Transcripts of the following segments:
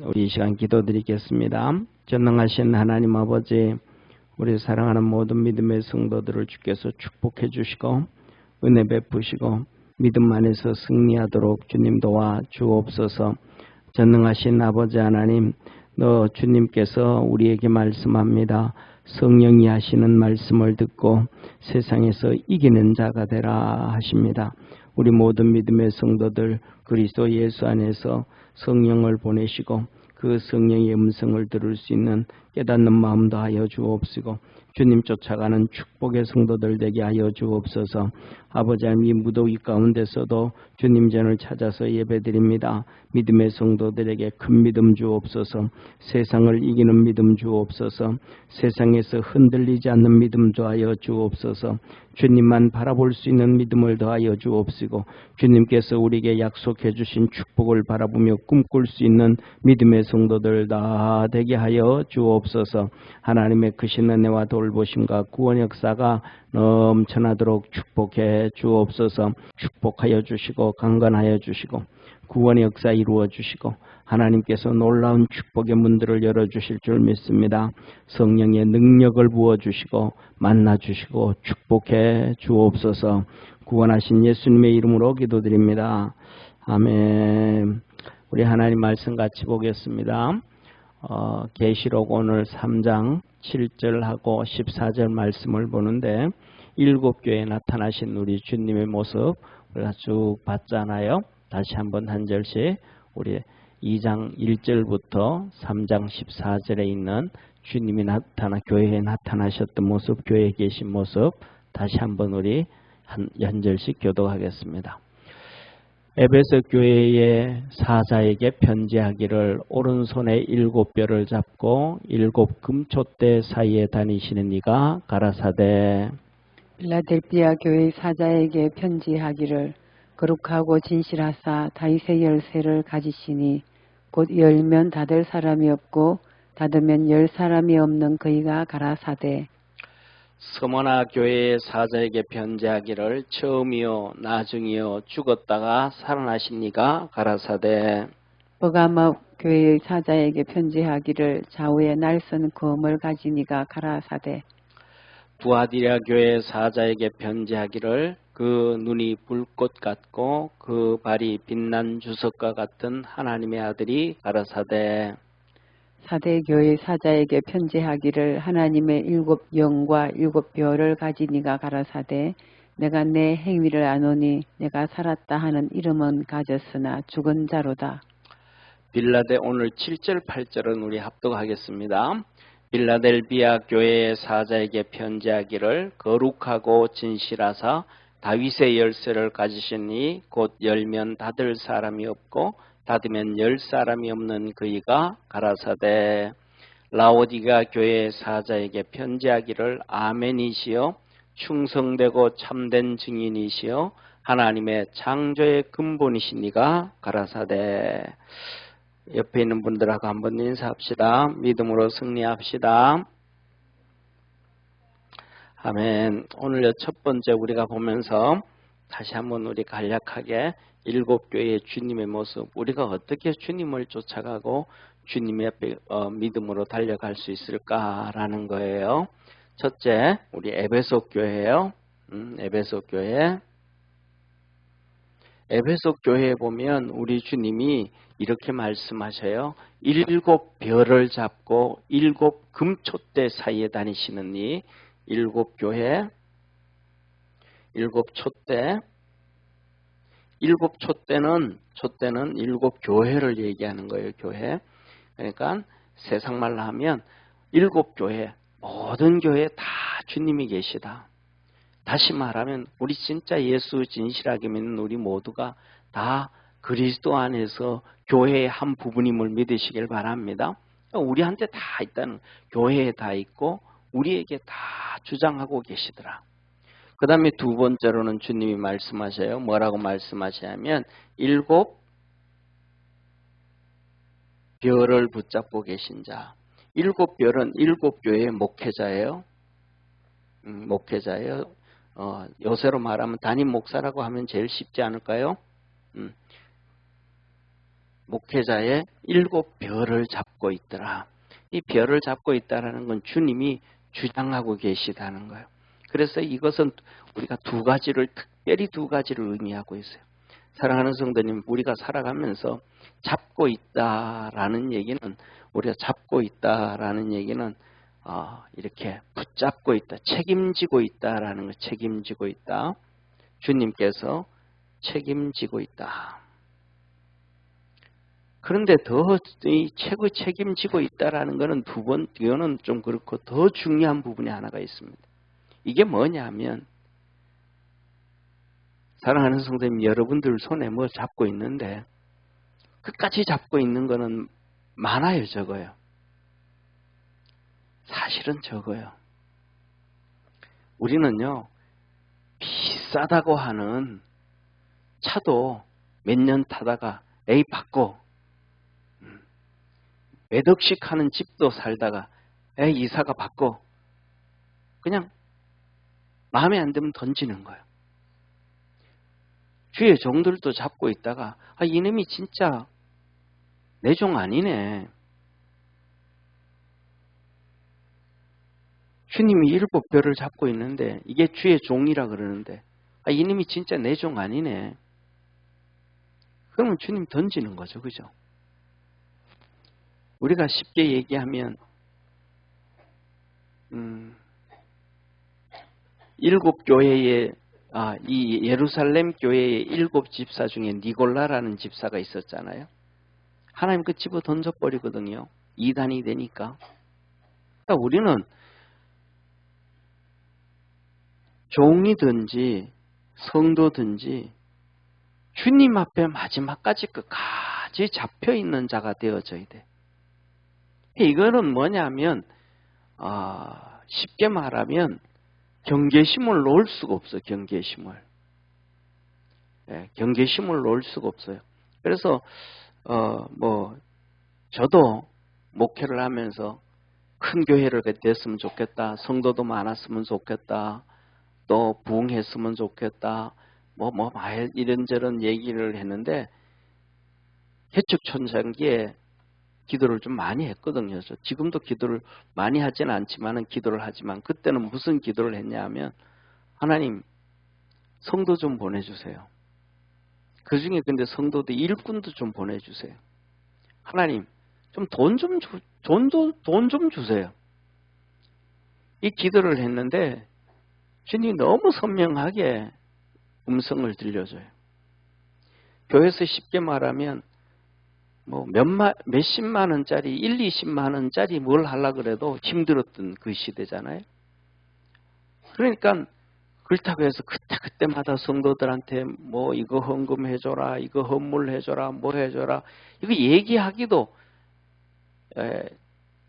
우리 이 시간 기도드리겠습니다. 전능하신 하나님 아버지, 우리 사랑하는 모든 믿음의 성도들을 주께서 축복해 주시고 은혜 베푸시고 믿음 안에서 승리하도록 주님 도와 주옵소서. 전능하신 아버지 하나님, 주님께서 우리에게 말씀합니다. 성령이 하시는 말씀을 듣고 세상에서 이기는 자가 되라 하십니다. 우리 모든 믿음의 성도들 그리스도 예수 안에서 성령을 보내시고 그 성령의 음성을 들을 수 있는 깨닫는 마음도 하여 주옵시고 주님 쫓아가는 축복의 성도들 되게 하여 주옵소서. 아버지 하나님, 이 무더위 가운데서도 주님 전을 찾아서 예배드립니다. 믿음의 성도들에게 큰 믿음 주옵소서. 세상을 이기는 믿음 주옵소서. 세상에서 흔들리지 않는 믿음 더하여 주옵소서. 주님만 바라볼 수 있는 믿음을 더하여 주옵시고 주님께서 우리에게 약속해 주신 축복을 바라보며 꿈꿀 수 있는 믿음의 성도들 다 되게 하여 주옵소서. 하나님의 크신 은혜와 돌보심과 구원 역사가 넘쳐나도록 축복해 주옵소서. 축복하여 주시고 강건하여 주시고 구원의 역사 이루어 주시고 하나님께서 놀라운 축복의 문들을 열어주실 줄 믿습니다. 성령의 능력을 부어주시고 만나주시고 축복해 주옵소서. 구원하신 예수님의 이름으로 기도드립니다. 아멘. 우리 하나님 말씀 같이 보겠습니다. 계시록 오늘 3장 7절하고 14절 말씀을 보는데 일곱 교회에 나타나신 우리 주님의 모습 우리가 쭉 봤잖아요. 다시 한번 한 절씩 우리 2장 1절부터 3장 14절에 있는 주님이 교회에 나타나셨던 모습, 교회에 계신 모습 다시 한번 우리 한 절씩 교독하겠습니다. 에베소 교회의 사자에게 편지하기를 오른손에 7뼈를 잡고 7 금촛대 사이에 다니시는 이가 가라사대. 필라델피아 교회의 사자에게 편지하기를 거룩하고 진실하사 다윗의 열쇠를 가지시니 곧 열면 닫을 사람이 없고 닫으면 열 사람이 없는 그이가 가라사대. 스모나 교회의 사자에게 편지하기를 처음이요 나중이요 죽었다가 살아나신 이가 가라사대. 버가모 교회의 사자에게 편지하기를 좌우에 날선 검을 가진 이가 가라사대. 두아디라 교회의 사자에게 편지하기를 그 눈이 불꽃 같고 그 발이 빛난 주석과 같은 하나님의 아들이 가라사대. 사대 교회 사자에게 편지하기를 하나님의 7 영과 7 뼈를 가진 이가 가라사대. 내가 내 행위를 아노니 내가 살았다 하는 이름은 가졌으나 죽은 자로다. 빌라델 오늘 7절 8절은 우리 합독하겠습니다. 빌라델비아 교회의 사자에게 편지하기를 거룩하고 진실하사 다윗의 열쇠를 가지시니 곧 열면 닫을 사람이 없고 닫으면 열 사람이 없는 그이가 가라사대. 라오디가 교회의 사자에게 편지하기를 아멘이시여 충성되고 참된 증인이시여 하나님의 창조의 근본이신 이가 가라사대. 옆에 있는 분들하고 한번 인사합시다. 믿음으로 승리합시다. 아멘. 오늘 첫 번째 우리가 보면서 다시 한번 우리 간략하게 7교회의 주님의 모습, 우리가 어떻게 주님을 쫓아가고 주님의 옆에 믿음으로 달려갈 수 있을까라는 거예요. 첫째, 우리 에베소 교회예요. 에베소 교회. 에베소 교회에 보면 우리 주님이 이렇게 말씀하셔요. 7 별을 잡고 7 금촛대 사이에 다니시는 이 7교회, 7 촛대. 7 촛대는 7 교회를 얘기하는 거예요. 교회. 그러니까 세상말로 하면 7 교회, 모든 교회에 다 주님이 계시다. 다시 말하면 우리 진짜 예수 진실하게 믿는 우리 모두가 다 그리스도 안에서 교회의 한 부분임을 믿으시길 바랍니다. 우리한테 다 있다는, 교회에 다 있고 우리에게 다 주장하고 계시더라. 그 다음에 두 번째로는 주님이 말씀하셔요. 뭐라고 말씀하시냐면 7 별을 붙잡고 계신 자. 7 별은 7 교회의 목회자예요. 목회자예요. 요새로 말하면 담임 목사라고 하면 제일 쉽지 않을까요? 목회자의 7별을 잡고 있더라. 이 별을 잡고 있다라는 건 주님이 주장하고 계시다는 거예요. 그래서 이것은 우리가 특별히 두 가지를 의미하고 있어요. 사랑하는 성도님, 우리가 살아가면서 잡고 있다라는 얘기는, 우리가 잡고 있다라는 얘기는 이렇게 붙잡고 있다, 책임지고 있다라는 거, 책임지고 있다. 주님께서 책임지고 있다. 그런데 이 책임지고 있다라는 것은 이거는 좀 그렇고 더 중요한 부분이 하나가 있습니다. 이게 뭐냐면, 사랑하는 성도님, 여러분들 손에 뭐 잡고 있는데 끝까지 잡고 있는 거는 많아요, 적어요? 사실은 적어요. 우리는요, 비싸다고 하는 차도 몇 년 타다가 에이 받고, 몇 억씩 하는 집도 살다가 에이 이사가 받고, 그냥 마음에 안 들면 던지는 거예요. 주의 종들도 잡고 있다가 이놈이 진짜 내 종 아니네. 주님이 7별을 잡고 있는데 이게 주의 종이라 그러는데 이놈이 진짜 내 종 아니네. 그러면 주님 던지는 거죠. 그죠? 우리가 쉽게 얘기하면 7교회의 이 예루살렘 교회의 7집사 중에 니골라라는 집사가 있었잖아요. 하나님 그 집어 던져버리거든요. 이단이 되니까. 그러니까 우리는 종이든지 성도든지 주님 앞에 마지막까지 끝까지 잡혀있는 자가 되어져야 돼. 이거는 뭐냐면 쉽게 말하면 경계심을 놓을 수가 없어요. 경계심을. 네, 경계심을 놓을 수가 없어요. 그래서 저도 목회를 하면서 큰 교회를 됐으면 좋겠다. 성도도 많았으면 좋겠다. 또 부흥했으면 좋겠다. 이런저런 얘기를 했는데 개척촌장기에 기도를 좀 많이 했거든요. 지금도 기도를 많이 하지는 않지만 기도를 하지만 그때는 무슨 기도를 했냐 하면 하나님 성도 좀 보내주세요. 그 중에 근데 성도들 일꾼도 좀 보내주세요. 하나님 좀 돈 좀 주세요. 이 기도를 했는데 주님이 너무 선명하게 음성을 들려줘요. 교회에서 쉽게 말하면 몇십만 원짜리, 20만 원짜리 뭘 하려고 그래도 힘들었던 그 시대잖아요. 그러니까 그렇다고 해서 그때마다 성도들한테 이거 헌금해줘라, 이거 헌물해줘라, 뭐 해줘라. 이거 얘기하기도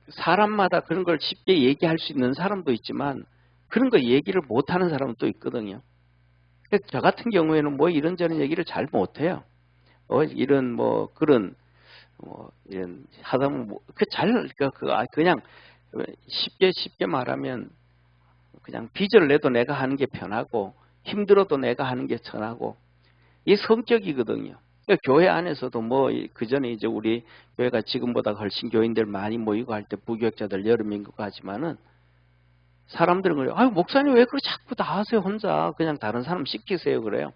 사람마다 그런 걸 쉽게 얘기할 수 있는 사람도 있지만 그런 거 얘기를 못하는 사람은 또 있거든요. 저 같은 경우에는 이런저런 얘기를 잘 못해요. 이런 그런 이런 하다 보면 그냥 쉽게 말하면 그냥 빚을 내도 내가 하는 게 편하고 힘들어도 내가 하는 게 편하고 이 성격이거든요. 그러니까 교회 안에서도 그 전에 이제 우리 교회가 지금보다 훨씬 교인들 많이 모이고 할 때 부교역자들 여러 명 있고 하지만은 사람들은 그래요. 목사님 왜 그걸 자꾸 다 하세요 혼자 그냥 다른 사람 시키세요 그래요.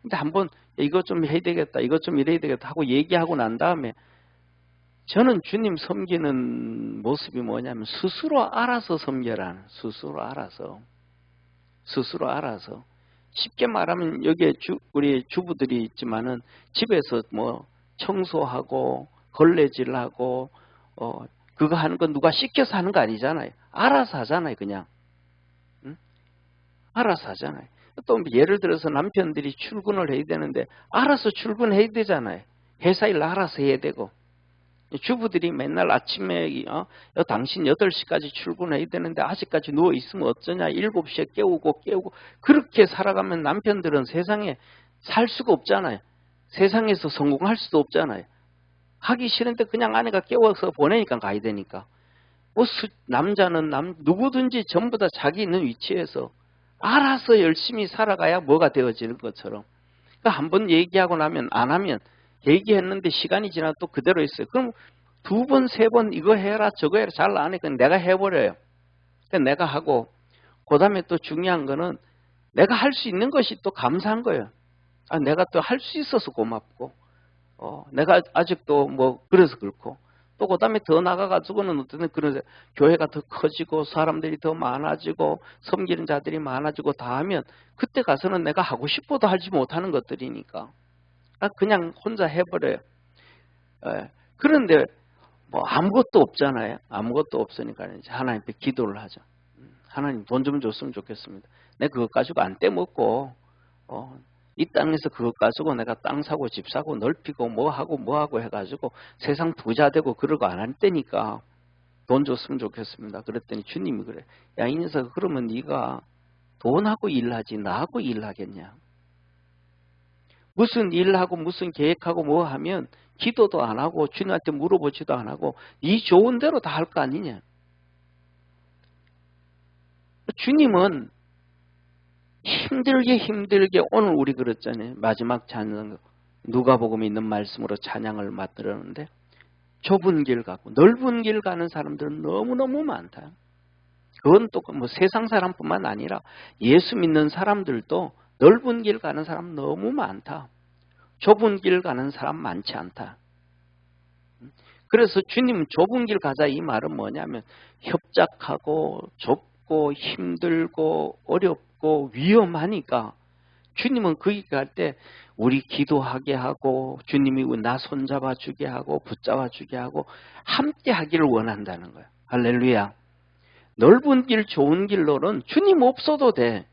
근데 한번 이것 좀 해야 되겠다, 이것 좀 이래야 되겠다 하고 얘기하고 난 다음에 저는 주님 섬기는 모습이 뭐냐면 스스로 알아서 섬겨라는, 스스로 알아서. 쉽게 말하면 여기에 우리 주부들이 있지만은 집에서 청소하고 걸레질하고 그거 하는 건 누가 시켜서 하는 거 아니잖아요. 알아서 하잖아요, 그냥. 응? 알아서 하잖아요. 또 예를 들어서 남편들이 출근을 해야 되는데 알아서 출근해야 되잖아요. 회사 일 알아서 해야 되고. 주부들이 맨날 아침에 당신 8시까지 출근해야 되는데 아직까지 누워있으면 어쩌냐 7시에 깨우고 그렇게 살아가면 남편들은 세상에 살 수가 없잖아요. 세상에서 성공할 수도 없잖아요. 하기 싫은데 그냥 아내가 깨워서 보내니까 가야 되니까. 남자는 누구든지 전부 다 자기 있는 위치에서 알아서 열심히 살아가야 뭐가 되어지는 것처럼. 그러니까 한번 얘기하고 나면 안 하면 얘기했는데 시간이 지나도 또 그대로 있어요. 그럼 2번, 3번 이거 해라 저거 해라 잘 안 해. 그냥 내가 해버려요. 그냥 내가 하고 그 다음에 또 중요한 거는 내가 할 수 있는 것이 또 감사한 거예요. 아, 내가 또 할 수 있어서 고맙고 내가 아직도 뭐 그래서 그렇고 또 그 다음에 더 나가가지고는 어떤 그런 교회가 더 커지고 사람들이 더 많아지고 섬기는 자들이 많아지고 다 하면 그때 가서는 내가 하고 싶어도 하지 못하는 것들이니까 그냥 혼자 해버려요. 그런데 뭐 아무것도 없잖아요. 아무것도 없으니까 이제 하나님께 기도를 하죠. 하나님 돈 좀 줬으면 좋겠습니다. 내가 그것 가지고 안 떼먹고 이 땅에서 그것 가지고 내가 땅 사고 집 사고 넓히고 뭐 하고 해가지고 세상 부자 되고 그러고 안 할 때니까 돈 줬으면 좋겠습니다. 그랬더니 주님이 그래. 야, 이 녀석 그러면 네가 돈하고 일하지 나하고 일하겠냐. 무슨 일하고 무슨 계획하고 뭐 하면 기도도 안 하고 주님한테 물어보지도 안 하고 네 좋은 대로 다 할 거 아니냐. 주님은 힘들게 오늘 우리 그랬잖아요. 마지막 찬양 누가복음에 있는 말씀으로 찬양을 만들었는데 좁은 길 가고 넓은 길 가는 사람들은 너무너무 많다. 그건 또 뭐 세상 사람뿐만 아니라 예수 믿는 사람들도 넓은 길 가는 사람 너무 많다. 좁은 길 가는 사람 많지 않다. 그래서 주님은 좁은 길 가자 이 말은 뭐냐면 협작하고 좁고 힘들고 어렵고 위험하니까 주님은 거기 갈 때 우리 기도하게 하고 주님이 나 손잡아 주게 하고 붙잡아 주게 하고 함께 하기를 원한다는 거예요. 할렐루야. 넓은 길 좋은 길로는 주님 없어도 돼.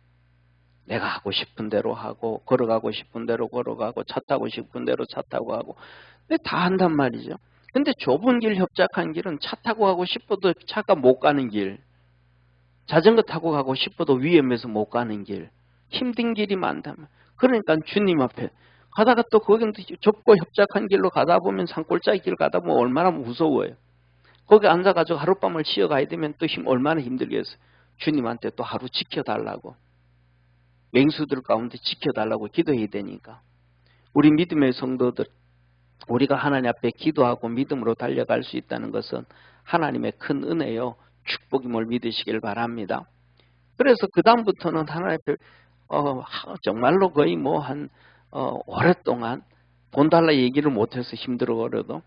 내가 하고 싶은 대로 하고 걸어가고 싶은 대로 걸어가고 차 타고 싶은 대로 차 타고 하고 근데 다 한단 말이죠. 근데 좁은 길 협착한 길은 차 타고 가고 싶어도 차가 못 가는 길, 자전거 타고 가고 싶어도 위험해서 못 가는 길, 힘든 길이 많다면 그러니까 주님 앞에 가다가 또 거기는 좁고 협착한 길로 가다 보면 산골짜기 길 가다 보면 얼마나 무서워요. 거기 앉아가지고 하룻밤을 쉬어가야 되면 또 얼마나 힘들겠어요. 주님한테 또 하루 지켜달라고 맹수들 가운데 지켜달라고 기도해야 되니까 우리 믿음의 성도들 우리가 하나님 앞에 기도하고 믿음으로 달려갈 수 있다는 것은 하나님의 큰 은혜요 축복임을 믿으시길 바랍니다. 그래서 그 다음부터는 하나님 앞에 정말로 거의 뭐 한 오랫동안 돈 달라 얘기를 못해서 힘들어버려도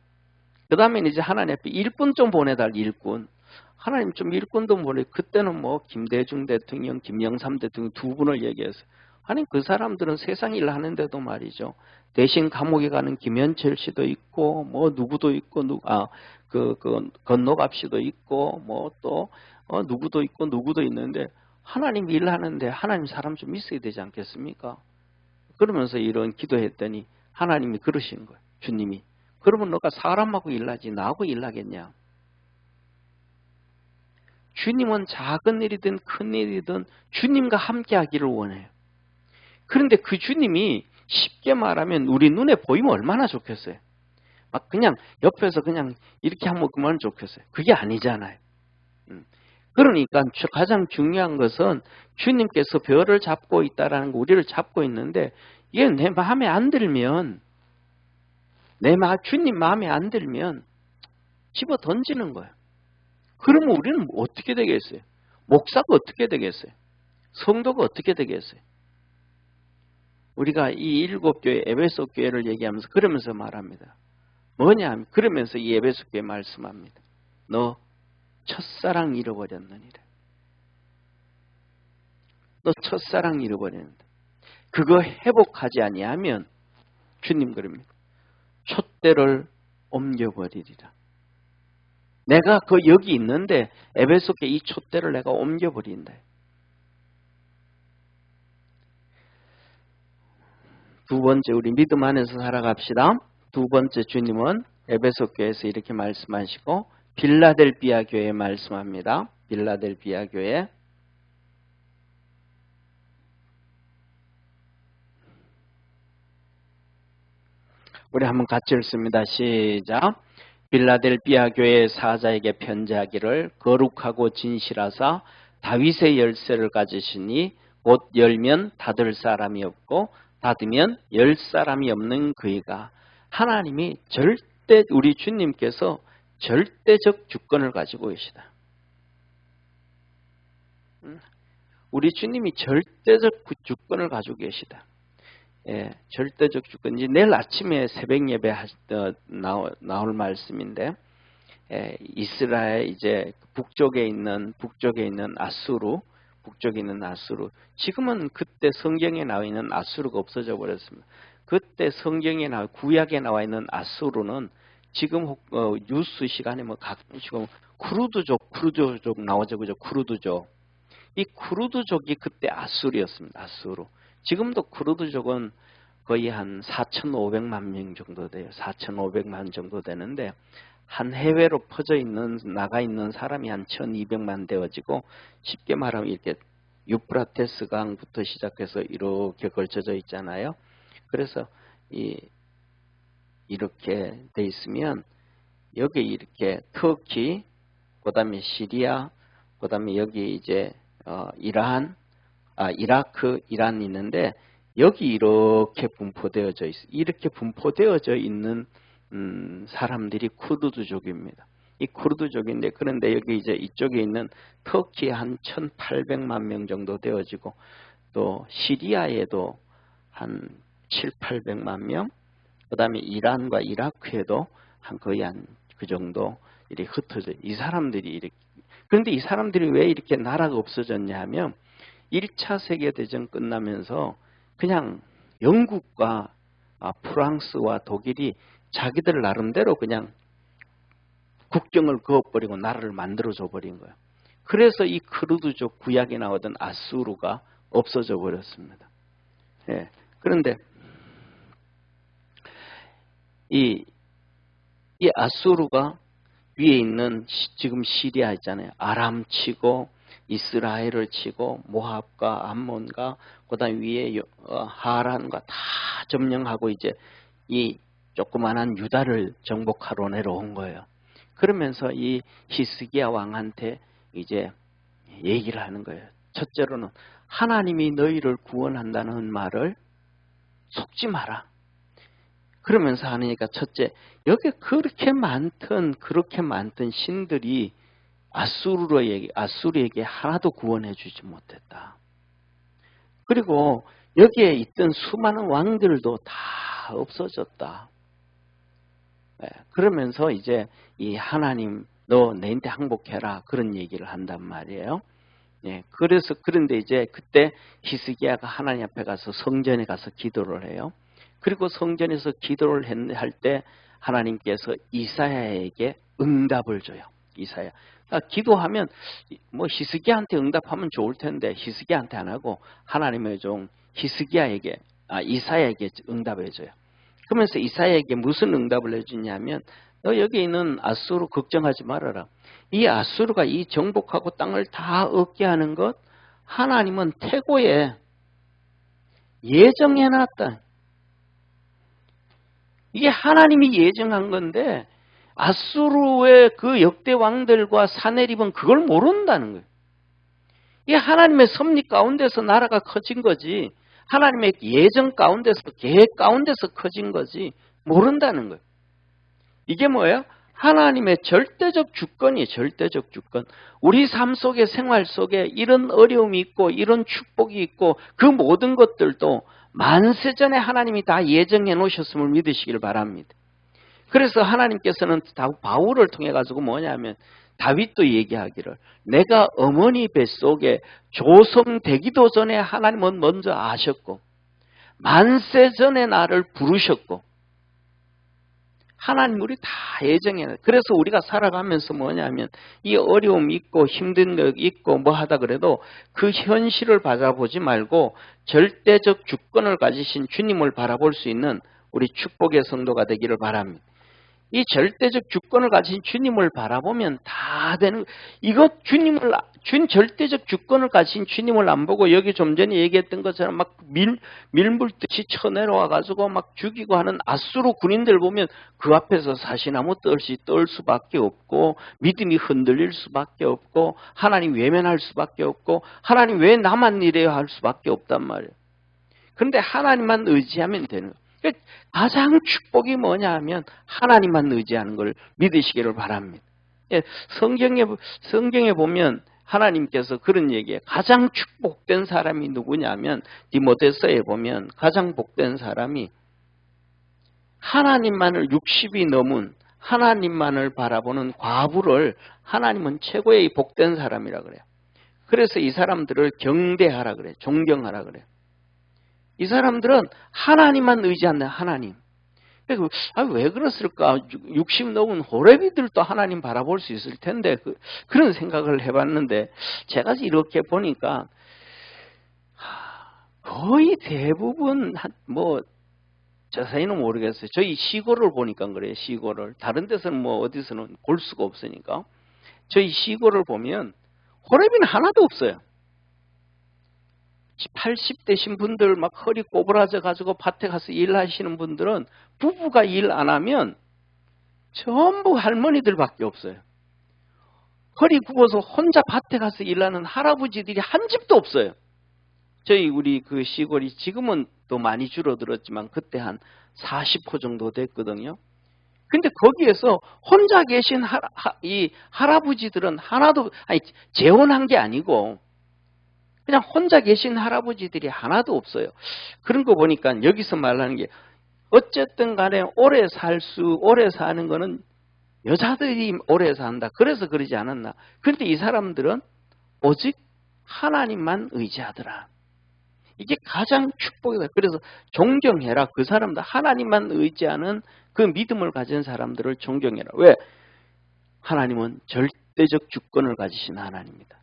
그 다음에 이제 하나님 앞에 일꾼 좀 보내달 일꾼. 하나님 좀 일꾼도 보내. 그때는 뭐 김대중 대통령, 김영삼 대통령 두 분을 얘기했어요. 아니 그 사람들은 세상 일 하는데도 말이죠. 대신 감옥에 가는 김현철 씨도 있고 뭐 누구도 있고 그 건노갑 씨도 있고 뭐 또 누구도 있고 누구도 있는데 하나님 일하는데 하나님 사람 좀 있어야 되지 않겠습니까? 그러면서 이런 기도했더니 하나님이 그러신 거예요. 주님이. 그러면 너가 사람하고 일하지 나하고 일하겠냐? 주님은 작은 일이든 큰 일이든 주님과 함께 하기를 원해요. 그런데 그 주님이 쉽게 말하면 우리 눈에 보이면 얼마나 좋겠어요. 막 그냥 옆에서 그냥 이렇게 하면 그만 좋겠어요. 그게 아니잖아요. 그러니까 가장 중요한 것은 주님께서 별을 잡고 있다라는 거 우리를 잡고 있는데 이게 내 마음에 안 들면 주님 마음에 안 들면 집어 던지는 거예요. 그러면 우리는 어떻게 되겠어요? 목사가 어떻게 되겠어요? 성도가 어떻게 되겠어요? 우리가 이 7교회 에베소 교회를 얘기하면서 그러면서 말합니다. 뭐냐 하면 그러면서 이 에베소 교회 말씀합니다. 너 첫사랑 잃어버렸느니라. 너 첫사랑 잃어버렸는데 그거 회복하지 아니하면 주님 그럽니다. 촛대를 옮겨버리리라. 내가 여기 있는데 에베소 교회 이 촛대를 내가 옮겨버린다. 두 번째 우리 믿음 안에서 살아갑시다. 두 번째 주님은 에베소 교회에서 이렇게 말씀하시고 빌라델비아 교회에 말씀합니다. 빌라델비아 교회 우리 한번 같이 읽습니다. 시작. 빌라델비아 교회 사자에게 편지하기를 거룩하고 진실하사 다윗의 열쇠를 가지시니 곧 열면 닫을 사람이 없고 닫으면 열 사람이 없는 그이가 하나님이 우리 주님께서 절대적 주권을 가지고 계시다. 우리 주님이 절대적 주권을 가지고 계시다. 예, 절대적 주권. 이제 내일 아침에 새벽 예배 나올 말씀인데, 이스라엘 이제 북쪽에 있는 아수르, 지금은 그때 성경에 나와 있는 아수르가 없어져 버렸습니다. 그때 성경에 구약에 나와 있는 아수르는 지금 뉴스 시간에 지금 쿠르드족 나오죠, 그죠? 쿠르드족. 이 쿠르드족이 그때 아수르였습니다. 아수르. 지금도 쿠르드족은 거의 한 4,500만 명 정도 돼요. 4,500만 정도 되는데, 한 해외로 나가 있는 사람이 한 1,200만 되어지고, 쉽게 말하면 이렇게 유프라테스 강부터 시작해서 이렇게 걸쳐져 있잖아요. 그래서 이렇게 돼 있으면 여기 이렇게 터키, 그다음에 시리아, 그다음에 여기 이제 이라크, 이란 있는데 여기 이렇게 분포되어져 있는 사람들이 쿠르드족입니다. 이 쿠르드족인데, 그런데 여기 이제 이쪽에 있는 터키 한 1,800만 명 정도 되어지고, 또 시리아에도 한 7,800만 명, 그 다음에 이란과 이라크에도 거의 그 정도 이렇게 흩어져. 이 사람들이 이렇게. 그런데 이 사람들이 왜 이렇게 나라가 없어졌냐 하면 1차 세계대전 끝나면서 그냥 영국과 프랑스와 독일이 자기들 나름대로 그냥 국경을 그어버리고 나라를 만들어줘 버린 거예요. 그래서 이 쿠르드족 구약에 나오던 아수르가 없어져 버렸습니다. 예. 그런데 이 아수르가 위에 있는 지금 시리아 있잖아요. 아람 치고 이스라엘을 치고 모압과 암몬과 그다음 위에 하란과 다 점령하고 이제 이 조그만한 유다를 정복하러 내려온 거예요. 그러면서 이 히스기야 왕한테 이제 얘기를 하는 거예요. 첫째로는 하나님이 너희를 구원한다는 말을 속지 마라. 그러면서 하니까 첫째, 여기 그렇게 많던 신들이 아수르에게 하나도 구원해 주지 못했다. 그리고 여기에 있던 수많은 왕들도 다 없어졌다. 그러면서 이제 이 하나님, 너 내한테 항복해라, 그런 얘기를 한단 말이에요. 그런데 이제 그때 히스기야가 하나님 앞에 가서 성전에 가서 기도를 해요. 그리고 성전에서 기도를 할 때 하나님께서 이사야에게 응답을 줘요. 이사야. 그러니까 기도하면 히스기야한테 응답하면 좋을 텐데 히스기야한테 안 하고 하나님의 종 이사야에게 응답해 줘요. 그러면서 이사야에게 무슨 응답을 해주냐면, 너 여기 있는 아수르 걱정하지 말아라. 이 아수르가 이 정복하고 땅을 다 얻게 하는 것 하나님은 태고에 예정해놨다. 이게 하나님이 예정한 건데 아수르의 그 역대 왕들과 사내립은 그걸 모른다는 거예요. 이게 하나님의 섭리 가운데서 나라가 커진 거지, 하나님의 예정 가운데서, 계획 가운데서 커진 거지 모른다는 거예요. 이게 뭐예요? 하나님의 절대적 주권이에요. 절대적 주권. 우리 삶 속에, 생활 속에 이런 어려움이 있고 이런 축복이 있고 그 모든 것들도 만세전에 하나님이 다 예정해 놓으셨음을 믿으시길 바랍니다. 그래서 하나님께서는 바울을 통해 가지고 뭐냐면, 다윗도 얘기하기를, 내가 어머니 뱃속에 조성되기도 전에 하나님은 먼저 아셨고 만세전에 나를 부르셨고, 하나님 우리 다 예정해. 그래서 우리가 살아가면서 뭐냐면 이 어려움 있고 힘든 거 있고 뭐 하다 그래도 그 현실을 바라보지 말고 절대적 주권을 가지신 주님을 바라볼 수 있는 우리 축복의 성도가 되기를 바랍니다. 이 절대적 주권을 가진 주님을 바라보면 다 되는, 절대적 주권을 가진 주님을 안 보고 여기 좀 전에 얘기했던 것처럼 막 밀물듯이 쳐내려와 가지고 막 죽이고 하는 아수르 군인들 보면 그 앞에서 사시나무 떨 수밖에 없고, 믿음이 흔들릴 수밖에 없고, 하나님 외면할 수밖에 없고, 하나님 왜 나만 이래야 할 수밖에 없단 말이에요. 그런데 하나님만 의지하면 되는 거예요. 그러니까 가장 축복이 뭐냐 하면 하나님만 의지하는 걸 믿으시기를 바랍니다. 예, 성경에 보면 하나님께서 그런 얘기예요. 가장 축복된 사람이 누구냐면 디모데서에 보면 가장 복된 사람이 하나님만을 60이 넘은 하나님만을 바라보는 과부를 하나님은 최고의 복된 사람이라 그래요. 그래서 이 사람들을 경대하라 그래요. 존경하라 그래요. 이 사람들은 하나님만 의지한다. 하나님. 왜 그랬을까? 60 넘은 호레비들도 하나님 바라볼 수 있을 텐데 그런 생각을 해봤는데 제가 이렇게 보니까 거의 대부분 자세히는 모르겠어요. 저희 시골을 보니까 그래요. 시골을. 다른 데서는 어디서는 볼 수가 없으니까. 저희 시골을 보면 호레비는 하나도 없어요. 80대신 분들 막 허리 꼬부라져 가지고 밭에 가서 일하시는 분들은 부부가 일 안 하면 전부 할머니들밖에 없어요. 허리 굽어서 혼자 밭에 가서 일하는 할아버지들이 한 집도 없어요. 우리 그 시골이 지금은 또 많이 줄어들었지만 그때 한 40호 정도 됐거든요. 근데 거기에서 혼자 계신 이 할아버지들은 하나도, 재혼한 게 아니고 그냥 혼자 계신 할아버지들이 하나도 없어요. 그런 거 보니까 여기서 말하는 게 어쨌든 간에 오래 사는 거는 여자들이 오래 산다. 그래서 그러지 않았나. 그런데 이 사람들은 오직 하나님만 의지하더라. 이게 가장 축복이다. 그래서 존경해라. 그 사람들 하나님만 의지하는 그 믿음을 가진 사람들을 존경해라. 왜? 하나님은 절대적 주권을 가지신 하나님입니다.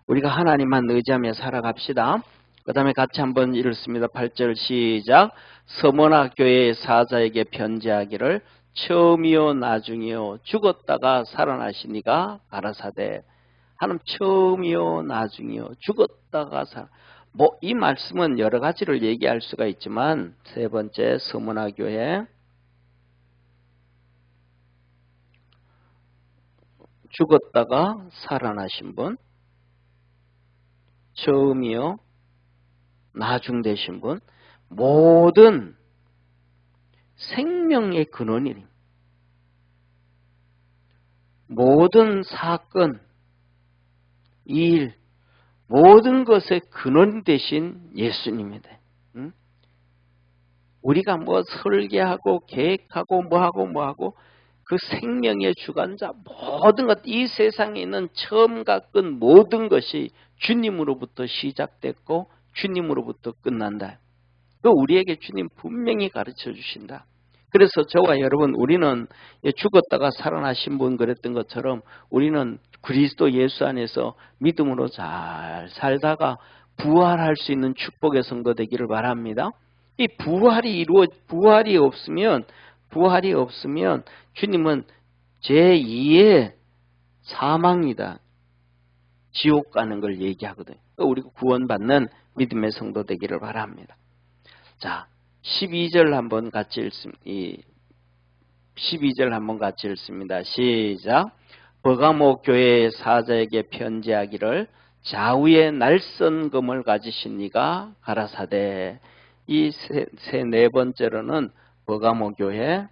우리가 하나님만 의지하며 살아갑시다. 그 다음에 같이 한번 읽습니다. 8절 시작. 서머나 교회의 사자에게 편지하기를 처음이요 나중이요 죽었다가 살아나시니가 가라사대. 하나님 처음이요 나중이요 죽었다가 이 말씀은 여러 가지를 얘기할 수가 있지만 세 번째 서머나 교회 죽었다가 살아나신 분, 처음이요 나중 되신 분, 모든 생명의 근원이 모든 사건, 일, 모든 것의 근원 되신 예수님이다. 우리가 설계하고 계획하고 뭐하고 그 생명의 주관자 모든 것, 이 세상에 있는 처음과 끝 모든 것이 주님으로부터 시작됐고 주님으로부터 끝난다. 우리에게 주님 분명히 가르쳐 주신다. 그래서 저와 여러분, 우리는 죽었다가 살아나신 분 그랬던 것처럼 우리는 그리스도 예수 안에서 믿음으로 잘 살다가 부활할 수 있는 축복의 성도 되기를 바랍니다. 이 부활이 없으면 주님은 제2의 사망이다. 지옥 가는 걸 얘기하거든요. 우리가 구원받는 믿음의 성도 되기를 바랍니다. 자, 12절 한번 같이 읽습니다. 12절 한번 같이 읽습니다. 시작. 버가모 교회의 사자에게 편지하기를 좌우에 날선 검을 가지신 이가 가라사대. 이 네 번째로는 버가모 교회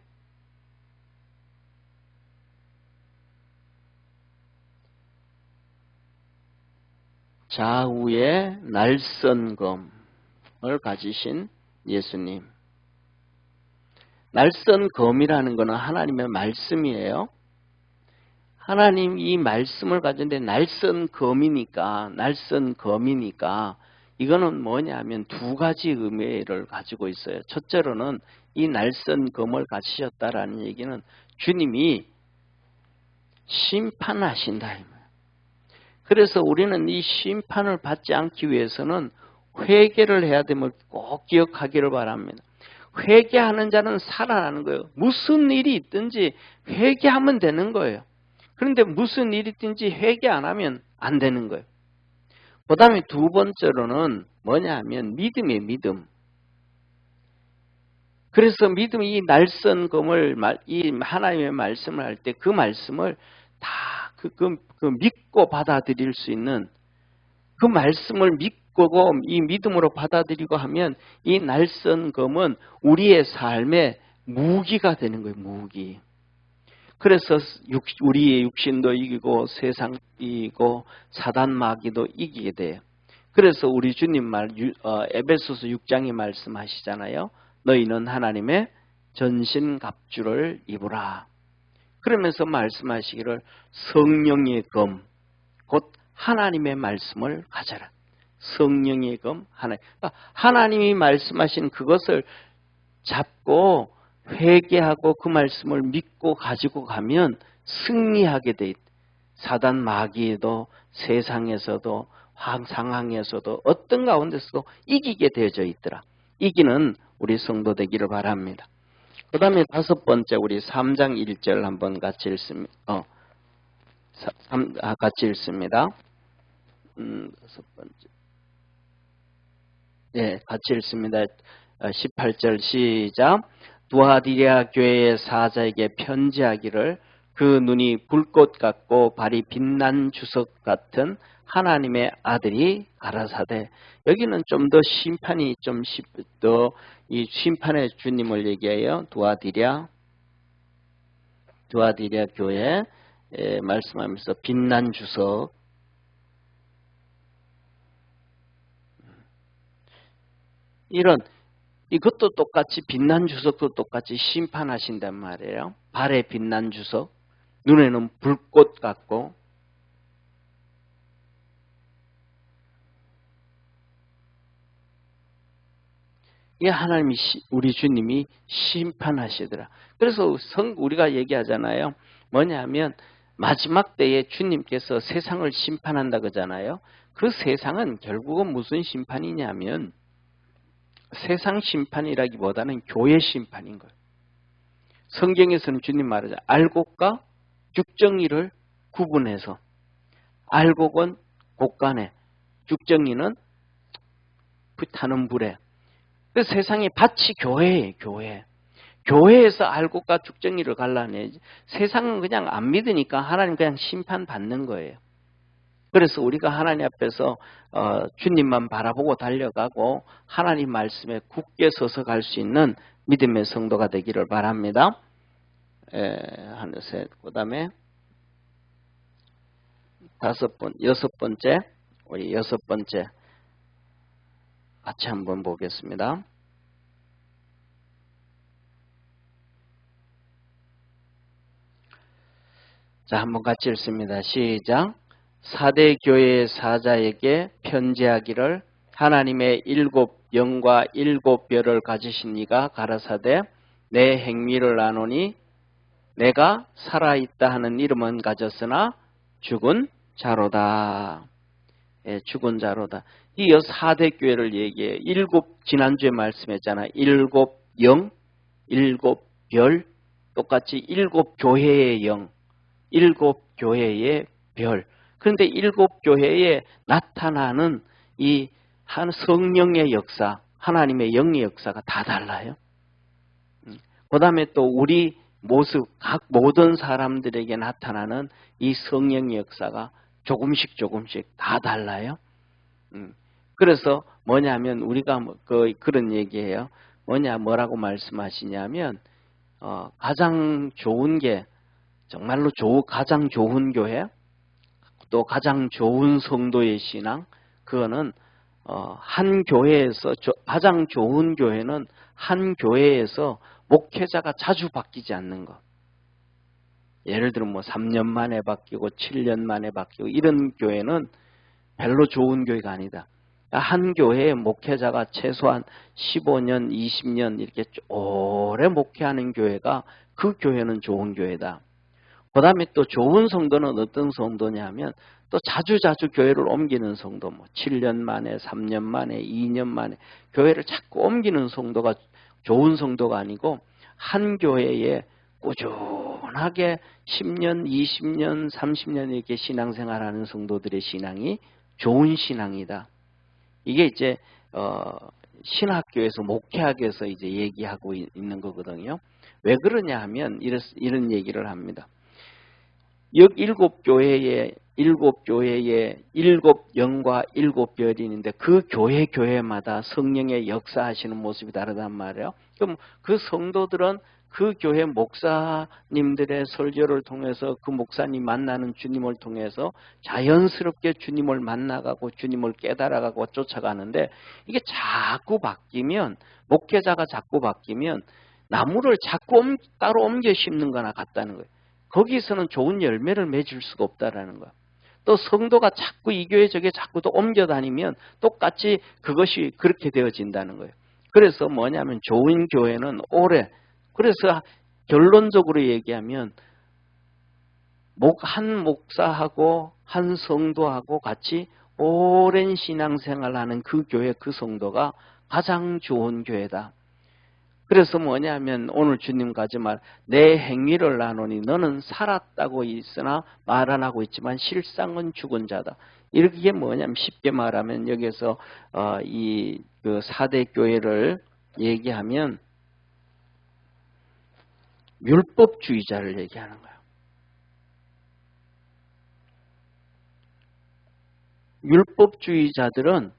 좌우에 날선 검을 가지신 예수님. 날선 검이라는 것은 하나님의 말씀이에요. 하나님 이 말씀을 가졌는데 날선 검이니까 이거는 뭐냐면 두 가지 의미를 가지고 있어요. 첫째로는 이 날선 검을 가지셨다라는 얘기는 주님이 심판하신다. 그래서 우리는 이 심판을 받지 않기 위해서는 회개를 해야 됨을 꼭 기억하기를 바랍니다. 회개하는 자는 살아나는 거예요. 무슨 일이 있든지 회개하면 되는 거예요. 그런데 무슨 일이 있든지 회개 안 하면 안 되는 거예요. 그 다음에 두 번째로는 뭐냐 하면 믿음이에요. 믿음. 그래서 믿음이 이 날선 검을 이 하나님의 말씀을 할 때 그 말씀을 다 믿고 받아들일 수 있는 그 말씀을 믿고 이 믿음으로 받아들이고 하면 이 날선 검은 우리의 삶의 무기가 되는 거예요. 무기. 그래서 우리의 육신도 이기고 세상 이기고 사단 마귀도 이기게 돼요. 그래서 우리 주님 에베소서 6장에 말씀하시잖아요. 너희는 하나님의 전신갑주를 입으라. 그러면서 말씀하시기를 성령의 검, 곧 하나님의 말씀을 가져라. 성령의 검, 하나님이 말씀하신 그것을 잡고 회개하고 그 말씀을 믿고 가지고 가면 승리하게 돼 있다. 사단 마귀에도 세상에서도 상황에서도 어떤 가운데서도 이기게 되어져 있더라. 이기는 우리 성도 되기를 바랍니다. 그 다음에 5번째 우리 3장 1절 한번 같이 읽습니다. 같이 읽습니다. 5번째. 네, 같이 읽습니다. 18절 시작. 두아디라 교회의 사자에게 편지하기를 그 눈이 불꽃 같고 발이 빛난 주석 같은 하나님의 아들이 가라사대. 여기는 좀 더 심판이 더 이 심판의 주님을 얘기해요. 두아디라 교회 말씀하면서 빛난 주석. 이것도 똑같이 빛난 주석도 똑같이 심판하신단 말이에요. 발에 빛난 주석, 눈에는 불꽃 같고. 이게 하나님이 우리 주님이 심판하시더라. 그래서 우리가 얘기하잖아요. 뭐냐면 마지막 때에 주님께서 세상을 심판한다 그러잖아요. 그 세상은 결국은 무슨 심판이냐면 세상 심판이라기보다는 교회 심판인 거예요. 성경에서는 주님 말하자 알곡과 죽정이를 구분해서 알곡은 곡간에 죽정이는 불타는 불에. 그 세상의 밭이 교회예요. 교회에서 알곡과 죽정이를 갈라내지. 세상은 그냥 안 믿으니까 하나님 그냥 심판받는 거예요. 그래서 우리가 하나님 앞에서 주님만 바라보고 달려가고 하나님 말씀에 굳게 서서 갈 수 있는 믿음의 성도가 되기를 바랍니다. 하나, 셋, 그 다음에 6번째, 우리 6번째 같이 한번 보겠습니다. 자, 한번 같이 읽습니다. 시작. 4대 교회의 사자에게 편지하기를 하나님의 7 영과 7 별을 가지신 이가 가라사대 내 행위를 아노니 내가 살아있다 하는 이름은 가졌으나 죽은 자로다. 죽은 자로다. 이 4대 교회를 얘기해요. 7 지난주에 말씀했잖아. 7 영, 7 별, 똑같이 7 교회의 영, 7 교회의 별. 그런데 7 교회에 나타나는 이 한 성령의 역사, 하나님의 영의 역사가 다 달라요. 그 다음에 또 우리 모습, 각 모든 사람들에게 나타나는 이 성령의 역사가 조금씩 다 달라요. 그래서 뭐냐면 우리가 그런 얘기예요. 뭐라고 말씀하시냐면 가장 좋은 게 정말로 가장 좋은 교회, 또 가장 좋은 성도의 신앙, 그거는 한 교회에서 가장 좋은 교회는 한 교회에서 목회자가 자주 바뀌지 않는 것. 예를 들면 3년 만에 바뀌고 7년 만에 바뀌고 이런 교회는 별로 좋은 교회가 아니다. 한 교회의 목회자가 최소한 15년, 20년 이렇게 오래 목회하는 교회가 그 교회는 좋은 교회다. 그 다음에 또 좋은 성도는 어떤 성도냐면 또 자주 교회를 옮기는 성도, 7년 만에, 3년 만에, 2년 만에 교회를 자꾸 옮기는 성도가 좋은 성도가 아니고 한 교회에 꾸준하게 10년, 20년, 30년 이렇게 신앙생활하는 성도들의 신앙이 좋은 신앙이다. 이게 이제 신학교에서 목회학에서 이제 얘기하고 있는 거거든요. 왜 그러냐 하면 이런 얘기를 합니다. 7 일곱 교회에 일곱 영과 일곱 별이 있는데 그 교회마다 성령의 역사하시는 모습이 다르단 말이에요. 그럼 그 성도들은 그 교회 목사님들의 설교를 통해서 그 목사님 만나는 주님을 통해서 자연스럽게 주님을 만나가고 주님을 깨달아가고 쫓아가는데 이게 자꾸 바뀌면 목회자가 자꾸 바뀌면 나무를 자꾸 따로 옮겨 심는 거나 같다는 거예요. 거기서는 좋은 열매를 맺을 수가 없다라는 거예요. 또 성도가 자꾸 이 교회 저게 자꾸 또 옮겨 다니면 똑같이 그것이 그렇게 되어진다는 거예요. 그래서 뭐냐면 좋은 교회는 오래, 그래서 결론적으로 얘기하면 한 목사하고 한 성도하고 같이 오랜 신앙생활하는 그 교회 그 성도가 가장 좋은 교회다. 그래서 뭐냐면 오늘 주님과 말 내 행위를 나누니 너는 살았다고 있으나 말 안 하고 있지만 실상은 죽은 자다. 이렇게 뭐냐면 쉽게 말하면 여기서 이 그 4대 교회를 얘기하면 율법주의자를 얘기하는 거예요. 율법주의자들은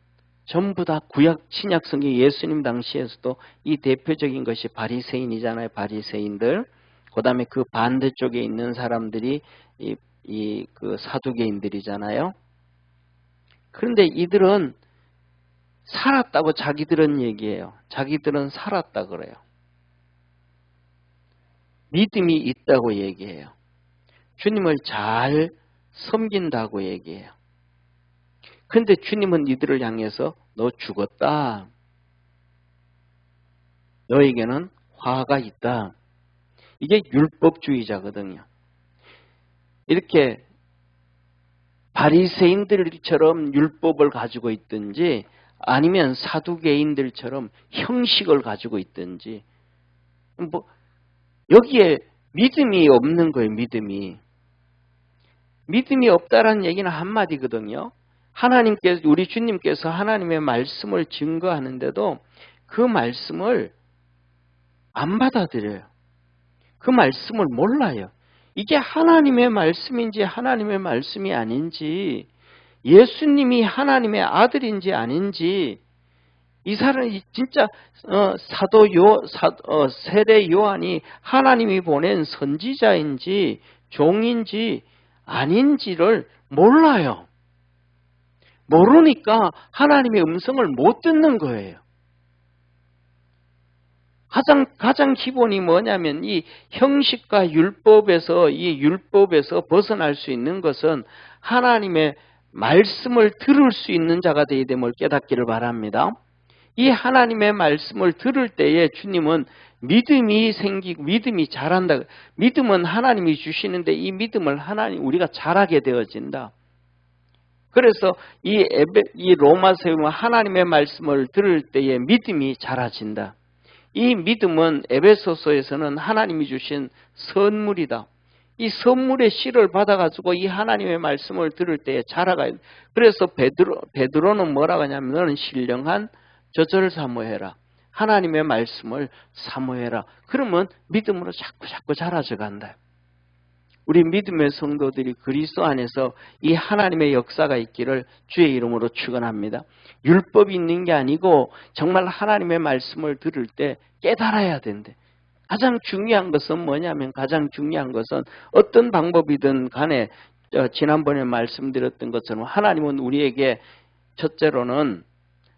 전부 다 구약 신약 성경 예수님 당시에서도 이 대표적인 것이 바리새인이잖아요. 바리새인들. 그다음에 그 반대쪽에 있는 사람들이 그 사두개인들이잖아요. 그런데 이들은 살았다고 자기들은 얘기해요. 자기들은 살았다 그래요. 믿음이 있다고 얘기해요. 주님을 잘 섬긴다고 얘기해요. 그런데 주님은 이들을 향해서 너 죽었다. 너에게는 화가 있다. 이게 율법주의자거든요. 이렇게 바리새인들처럼 율법을 가지고 있든지 아니면 사두개인들처럼 형식을 가지고 있든지 여기에 믿음이 없는 거예요. 믿음이 없다라는 얘기는 한마디거든요. 하나님께서 우리 주님께서 하나님의 말씀을 증거하는데도 그 말씀을 안 받아들여요. 그 말씀을 몰라요. 이게 하나님의 말씀인지 하나님의 말씀이 아닌지 예수님이 하나님의 아들인지 아닌지 이 사람이 진짜 세례 요한이 하나님이 보낸 선지자인지 종인지 아닌지를 몰라요. 모르니까 하나님의 음성을 못 듣는 거예요. 가장 기본이 뭐냐면 이 형식과 율법에서 벗어날 수 있는 것은 하나님의 말씀을 들을 수 있는 자가 되어야 됨을 깨닫기를 바랍니다. 이 하나님의 말씀을 들을 때에 주님은 믿음이 생기고 믿음이 자란다. 믿음은 하나님이 주시는데 이 믿음을 우리가 자라게 되어진다. 그래서 이 로마서에 하나님의 말씀을 들을 때에 믿음이 자라진다. 이 믿음은 에베소서에서는 하나님이 주신 선물이다. 이 선물의 씨를 받아가지고 이 하나님의 말씀을 들을 때에 자라가야 돼. 그래서 베드로는 뭐라고 하냐면 너는 신령한 젖을 사모해라. 하나님의 말씀을 사모해라. 그러면 믿음으로 자꾸 자라져 간다. 우리 믿음의 성도들이 그리스도 안에서 이 하나님의 역사가 있기를 주의 이름으로 축원합니다. 율법이 있는 게 아니고 정말 하나님의 말씀을 들을 때 깨달아야 된대. 가장 중요한 것은 뭐냐면 어떤 방법이든 간에 지난번에 말씀드렸던 것처럼 하나님은 우리에게 첫째로는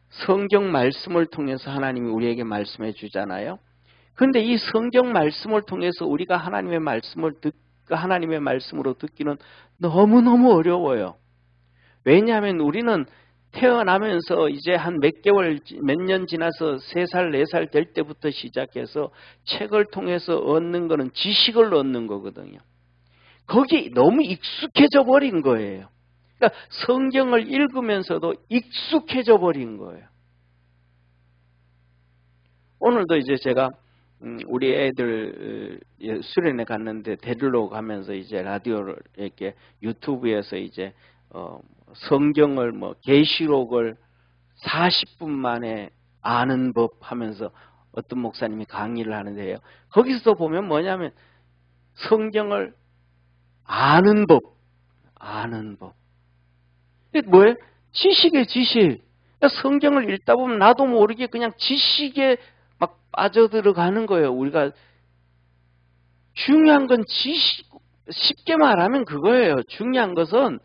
성경 말씀을 통해서 하나님이 우리에게 말씀해 주잖아요. 그런데 이 성경 말씀을 통해서 우리가 하나님의 말씀으로 듣기는 너무너무 어려워요. 왜냐하면 우리는 태어나면서 이제 한 몇 년 지나서 3살, 4살 될 때부터 시작해서 책을 통해서 얻는 거는 지식을 얻는 거거든요. 거기 너무 익숙해져 버린 거예요. 그러니까 성경을 읽으면서도 익숙해져 버린 거예요. 오늘도 이제 제가 우리 애들 수련회 갔는데 데리러 가면서 이제 라디오를 이렇게 유튜브에서 이제 성경을 계시록을 40분 만에 아는 법 하면서 어떤 목사님이 강의를 하는데요. 거기서 보면 뭐냐면 성경을 아는 법, 아는 법. 이게 뭐예요? 지식의 지식. 성경을 읽다 보면 나도 모르게 그냥 지식에 막 빠져들어가는 거예요. 우리가 중요한 건 지식, 쉽게 말하면 그거예요. 중요한 것은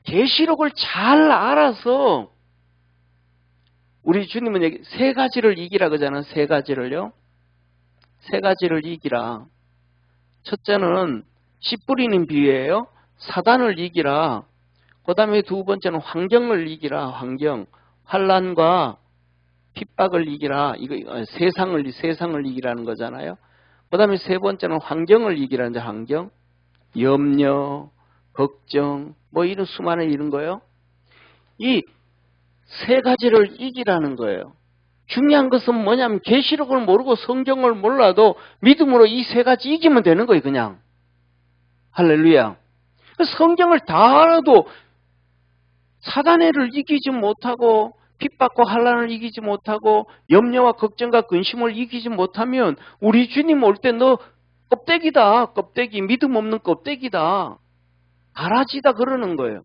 계시록을 잘 알아서 우리 주님은 여기 세 가지를 이기라 그러잖아요. 세 가지를요. 세 가지를 이기라. 첫째는 씨 뿌리는 비유예요. 사단을 이기라. 그 다음에 두 번째는 환경을 이기라. 환경. 환난과 핍박을 이기라. 이거 세상을 이기라는 거잖아요. 그 다음에 세 번째는 환경을 이기라는 환경. 염려, 걱정, 뭐 이런 수많은 이런 거요. 이 세 가지를 이기라는 거예요. 중요한 것은 뭐냐면 계시록을 모르고 성경을 몰라도 믿음으로 이 세 가지 이기면 되는 거예요. 그냥. 할렐루야. 성경을 다 알아도 사단의 애를 이기지 못하고 핍박과 환난을 이기지 못하고 염려와 걱정과 근심을 이기지 못하면 우리 주님 올 때 너 껍데기다. 껍데기. 믿음 없는 껍데기다. 가라지다 그러는 거예요.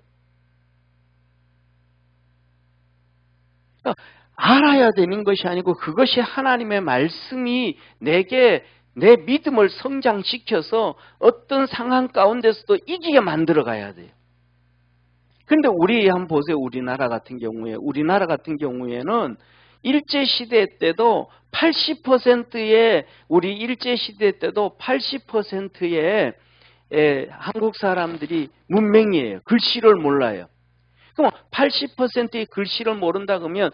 그러니까 알아야 되는 것이 아니고 그것이 하나님의 말씀이 내게 내 믿음을 성장시켜서 어떤 상황 가운데서도 이기게 만들어 가야 돼요. 근데 우리 한번 보세요. 우리나라 같은 경우에는 일제시대 때도 80%의 우리 일제시대 때도 80%의 한국 사람들이 문맹이에요. 글씨를 몰라요. 그럼 80%의 글씨를 모른다 그러면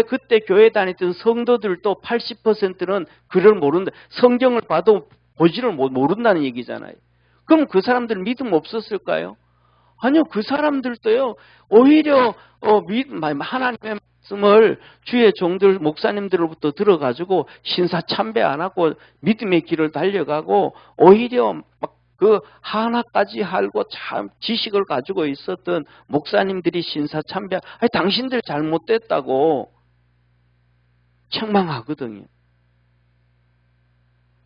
그때 교회 다녔던 성도들도 80%는 글을 모른다. 성경을 봐도 보지를 모른다는 얘기잖아요. 그럼 그 사람들 믿음 없었을까요? 아니요. 그 사람들도요. 오히려 하나님의 말씀을 주의 종들 목사님들로부터 들어가지고 신사참배 안 하고 믿음의 길을 달려가고 오히려 막 그 하나까지 알고 참 지식을 가지고 있었던 목사님들이 신사참배, 당신들 잘못됐다고 책망하거든요.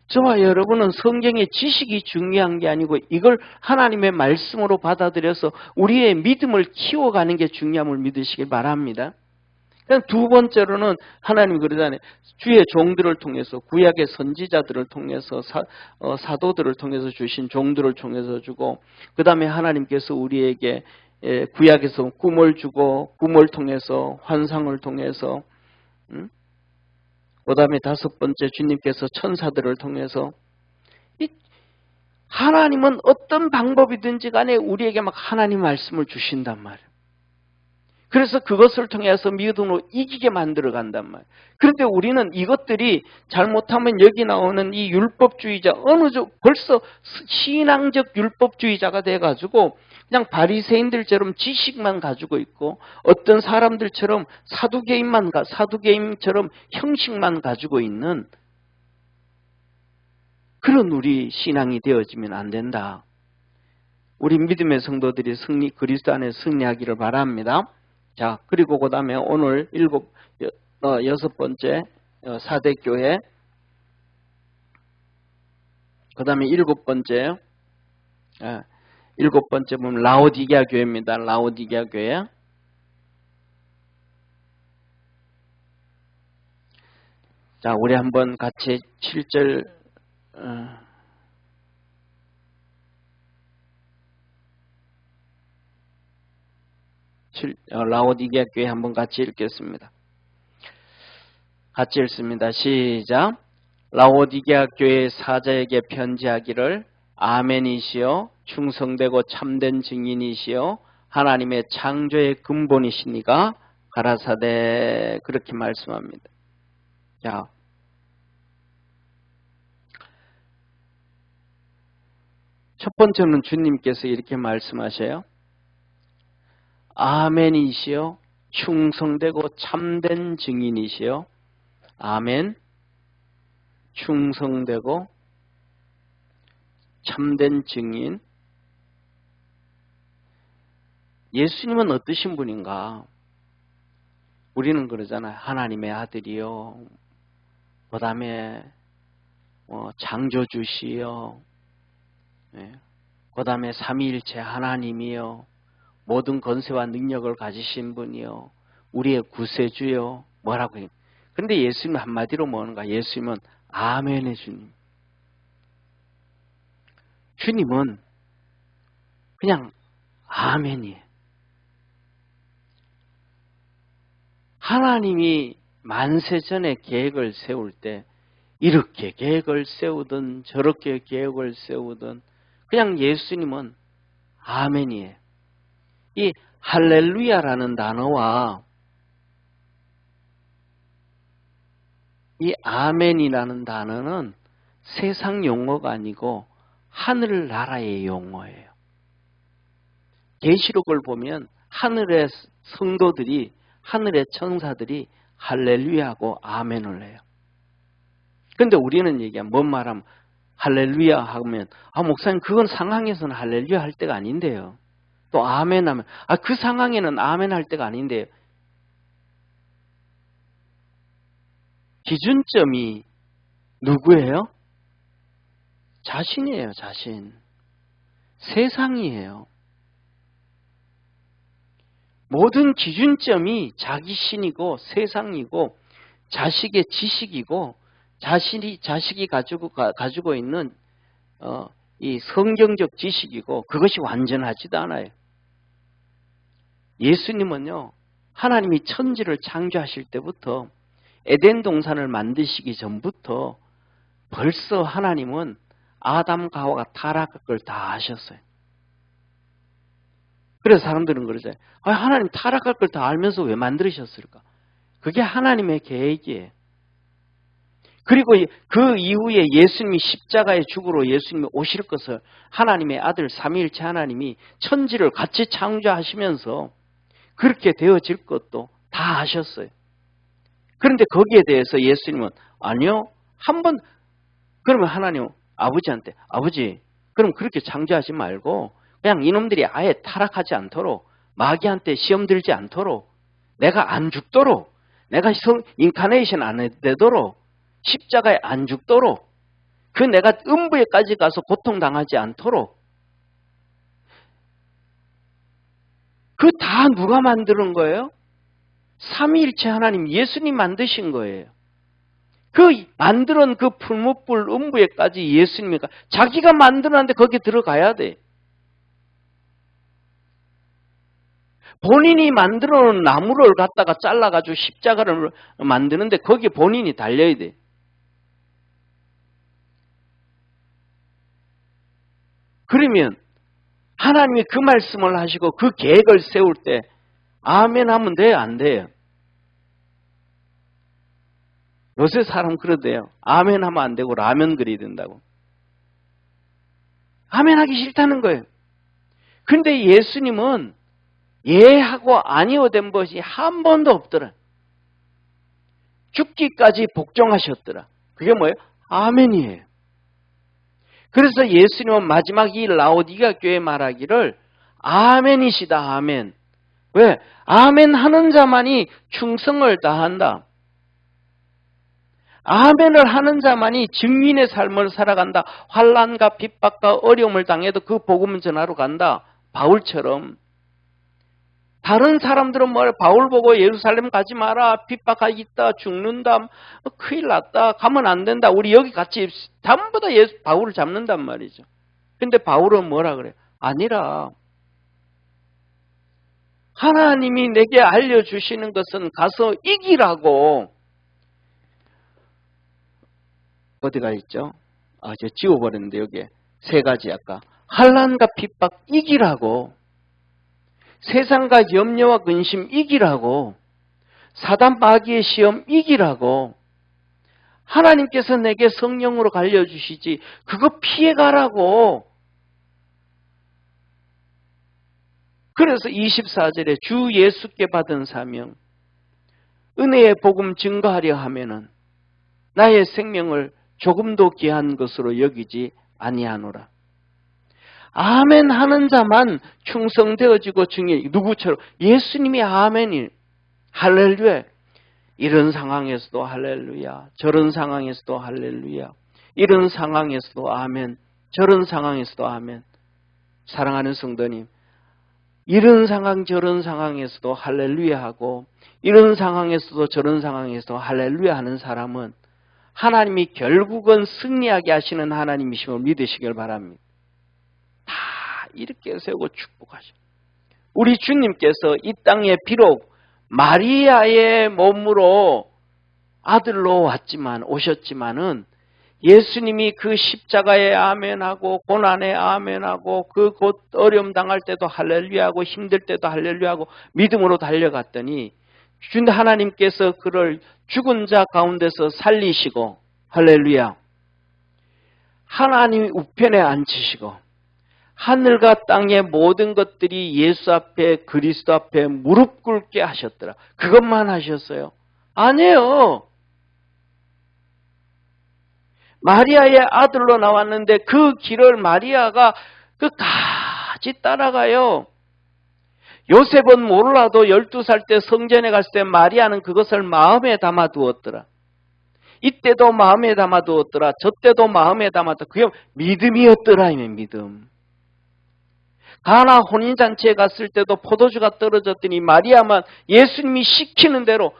저와 여러분은 성경의 지식이 중요한 게 아니고 이걸 하나님의 말씀으로 받아들여서 우리의 믿음을 키워가는 게 중요함을 믿으시길 바랍니다. 두 번째로는 하나님이 그러잖아요. 주의 종들을 통해서 구약의 선지자들을 통해서 사도들을 통해서 주신 종들을 통해서 주고 그 다음에 하나님께서 우리에게 구약에서 꿈을 주고 꿈을 통해서 환상을 통해서 그 다음에 다섯 번째 주님께서 천사들을 통해서 하나님은 어떤 방법이든지 간에 우리에게 막 하나님 말씀을 주신단 말이에요. 그래서 그것을 통해서 믿음으로 이기게 만들어 간단 말이에요. 그런데 우리는 이것들이 잘못하면 여기 나오는 이 율법주의자 벌써 신앙적 율법주의자가 돼가지고 그냥 바리새인들처럼 지식만 가지고 있고 어떤 사람들처럼 사두개인처럼 형식만 가지고 있는 그런 우리 신앙이 되어지면 안 된다. 우리 믿음의 성도들이 그리스도 안에 승리하기를 바랍니다. 자, 그리고 그 다음에 오늘 여섯 번째 4대 교회, 그 다음에 일곱 번째 보면 라오디게아 교회입니다. 라오디게아 교회. 자, 우리 한번 같이 7절 라오디게아 교회 한번 같이 읽겠습니다. 같이 읽습니다. 시작. 라오디게아 교회 사자에게 편지하기를 아멘이시여 충성되고 참된 증인이시여 하나님의 창조의 근본이시니가 가라사대 그렇게 말씀합니다. 자, 첫 번째는 주님께서 이렇게 말씀하셔요. 아멘이시여 충성되고 참된 증인이시여 아멘 충성되고 참된 증인. 예수님은 어떠신 분인가? 우리는 그러잖아요. 하나님의 아들이요. 그 다음에 창조주시요. 네. 그 다음에 삼위일체 하나님이요, 모든 권세와 능력을 가지신 분이요, 우리의 구세주요, 뭐라고 해요. 그런데 예수님 한마디로 뭐는가? 예수님은 아멘의 주님. 주님은 그냥 아멘이에요. 하나님이 만세전에 계획을 세울 때 이렇게 계획을 세우든 저렇게 계획을 세우든 그냥 예수님은 아멘이에요. 이 할렐루야라는 단어와 이 아멘이라는 단어는 세상 용어가 아니고 하늘나라의 용어예요. 계시록을 보면 하늘의 성도들이, 하늘의 천사들이 할렐루야하고 아멘을 해요. 그런데 우리는 얘기하면 뭔 말하면 할렐루야 하면 목사님 그건 상황에서는 할렐루야 할 때가 아닌데요. 또 아멘 하면 그 상황에는 아멘 할 때가 아닌데요. 기준점이 누구예요? 자신이에요. 자신. 세상이에요. 모든 기준점이 자기 신이고 세상이고 자식의 지식이고 자식이 가지고 있는 이 성경적 지식이고 그것이 완전하지도 않아요. 예수님은요, 하나님이 천지를 창조하실 때부터 에덴 동산을 만드시기 전부터 벌써 하나님은 아담과 하와가 타락할 걸 다 아셨어요. 그래서 사람들은 그러잖아요. 하나님 타락할 걸 다 알면서 왜 만들으셨을까? 그게 하나님의 계획이에요. 그리고 그 이후에 예수님이 십자가의 죽으로 예수님이 오실 것을 하나님의 아들 삼위일체 하나님이 천지를 같이 창조하시면서 그렇게 되어질 것도 다 아셨어요. 그런데 거기에 대해서 예수님은 아니요. 그러면 하나님 아버지한테 아버지 그럼 그렇게 창조하지 말고 그냥 이놈들이 아예 타락하지 않도록 마귀한테 시험 들지 않도록 내가 안 죽도록 내가 인카네이션 안 되도록 십자가에 안 죽도록 내가 음부에까지 가서 고통당하지 않도록 다 누가 만드는 거예요? 삼위일체 하나님 예수님 만드신 거예요. 만드는 풀무불 음부에까지 예수님이 자기가 만들었는데 거기 들어가야 돼. 본인이 만들어 놓은 나무를 갖다가 잘라가지고 십자가를 만드는데 거기에 본인이 달려야 돼. 그러면 하나님이 그 말씀을 하시고 그 계획을 세울 때 아멘 하면 돼요? 안 돼요? 요새 사람 그러대요. 아멘 하면 안 되고 라면 그려야 된다고. 아멘 하기 싫다는 거예요. 근데 예수님은 예하고 아니오 된 것이 한 번도 없더라. 죽기까지 복종하셨더라. 그게 뭐예요? 아멘이에요. 그래서 예수님은 마지막 이 라오디가 교회 말하기를 아멘이시다. 아멘. 왜? 아멘 하는 자만이 충성을 다한다. 아멘을 하는 자만이 증인의 삶을 살아간다. 환난과 핍박과 어려움을 당해도 그 복음을 전하러 간다. 바울처럼. 다른 사람들은 바울 보고 예루살렘 가지 마라. 핍박하겠다. 죽는다. 큰일 났다. 가면 안 된다. 우리 여기 같이 전부 다 바울을 잡는단 말이죠. 근데 바울은 뭐라 그래? 아니라 하나님이 내게 알려주시는 것은 가서 이기라고. 어디가 있죠? 제가 지워버렸는데 여기에 세 가지 아까. 환난과 핍박 이기라고. 세상과 염려와 근심 이기라고. 사단 마귀의 시험 이기라고. 하나님께서 내게 성령으로 갈려주시지 그거 피해가라고. 그래서 24절에 주 예수께 받은 사명 은혜의 복음 증거하려 하면은 나의 생명을 조금도 귀한 것으로 여기지 아니하노라. 아멘 하는 자만 충성되어지고 증인. 누구처럼? 예수님이 아멘이 할렐루야. 이런 상황에서도 할렐루야. 저런 상황에서도 할렐루야. 이런 상황에서도 아멘. 저런 상황에서도 아멘. 사랑하는 성도님, 이런 상황 저런 상황에서도 할렐루야 하고 이런 상황에서도 저런 상황에서도 할렐루야 하는 사람은 하나님이 결국은 승리하게 하시는 하나님이심을 믿으시길 바랍니다. 다 이렇게 세우고 축복하셔. 우리 주님께서 이 땅에 비록 마리아의 몸으로 아들로 오셨지만은 예수님이 그 십자가에 아멘하고 고난에 아멘하고 그 곧 어려움 당할 때도 할렐루야하고 힘들 때도 할렐루야하고 믿음으로 달려갔더니 하나님께서 그를 죽은 자 가운데서 살리시고 할렐루야 하나님이 우편에 앉히시고 하늘과 땅의 모든 것들이 예수 앞에 그리스도 앞에 무릎 꿇게 하셨더라. 그것만 하셨어요? 아니에요. 마리아의 아들로 나왔는데 그 길을 마리아가 끝까지 따라가요. 요셉은 몰라도 12살 때 성전에 갔을 때 마리아는 그것을 마음에 담아두었더라. 이때도 마음에 담아두었더라. 저때도 마음에 담아두었더라. 그게 믿음이었더라. 믿음. 가나 혼인잔치에 갔을 때도 포도주가 떨어졌더니 마리아만 예수님이 시키는 대로